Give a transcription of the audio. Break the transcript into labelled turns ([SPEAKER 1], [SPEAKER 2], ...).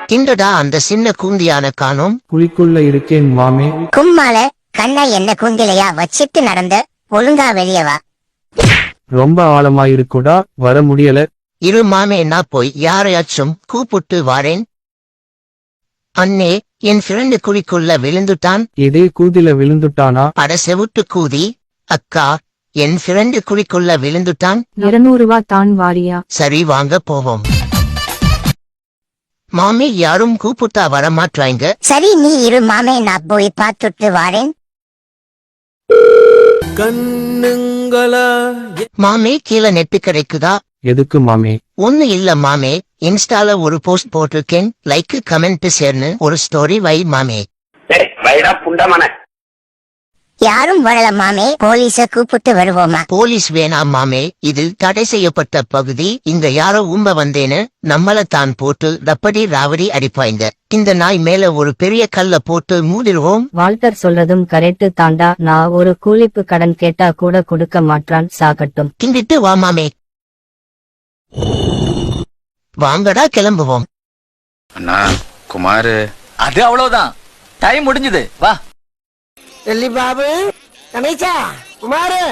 [SPEAKER 1] கிண்டடா அந்த சின்ன கூந்தியான காணோம்.
[SPEAKER 2] குழிக்குள்ள இருக்கேன் மாமே.
[SPEAKER 3] கும்மால கண்ணா என்ன கூண்டிலையா வச்சிட்டு நடந்த ஒழுங்கா வெளியே வா.
[SPEAKER 2] ரொம்ப ஆழமாயிருக்குடா, வர முடியல.
[SPEAKER 1] இரு மாமே, நான் போய் யாரையாச்சும் கூப்பிட்டு வாரேன். அண்ணே, என் ஃப்ரெண்டு குழிக்குள்ள விழுந்துட்டான்.
[SPEAKER 2] இதே கூதில விழுந்துட்டானா?
[SPEAKER 1] அட செவுட்டு கூதி. அக்கா, என் ஃப்ரெண்டு குழிக்குள்ள விழுந்துட்டான்.
[SPEAKER 4] 200 ரூபா தான் வாரியா?
[SPEAKER 1] சரி வாங்க போவோம். மாமே, யாரும் கூப்பிட்டா வரமாட்டாங்க.
[SPEAKER 3] சரி நீ இரு மாமே, நான் போய் பார்த்துட்டு வாரேன்.
[SPEAKER 1] மாமே, கீழே நெட்டு கிடைக்குதா?
[SPEAKER 2] எதுக்கு மாமே?
[SPEAKER 1] ஒண்ணு இல்ல மாமே, இன்ஸ்டால ஒரு போஸ்ட் போட்டிருக்கேன். லைக் கமெண்ட் சேர்னு ஒரு ஸ்டோரி வை மாமே.
[SPEAKER 3] யாரும் வரல மாமே, போலீஸ கூப்பிட்டு வருவோமா?
[SPEAKER 1] போலீஸ் வேணாம் மாமே, இது தடை செய்யப்பட்ட பகுதி. இங்க யாரோ வந்தேன்னு நம்மள தான் போட்டு டப்படி ராவடி அடிப்பாங்க. இந்த நாய் மேல ஒரு பெரிய கல்ல போட்டு மூடிடுவோம்.
[SPEAKER 4] வால்டர் சொல்றதும் கரெக்ட் தாண்டா. நான் ஒரு கூலிப்பு கடன் கேட்டா கூட கொடுக்க மாட்டான், சாகட்டும்.
[SPEAKER 1] கிண்டிட்டு வா மாமே. வாங்கடா கிளம்புவோம்.
[SPEAKER 5] அண்ணா குமாரு,
[SPEAKER 6] அது அவ்வளவுதான், டைம் முடிஞ்சது, வா.
[SPEAKER 7] பாபு, கணேசா, குமாரு,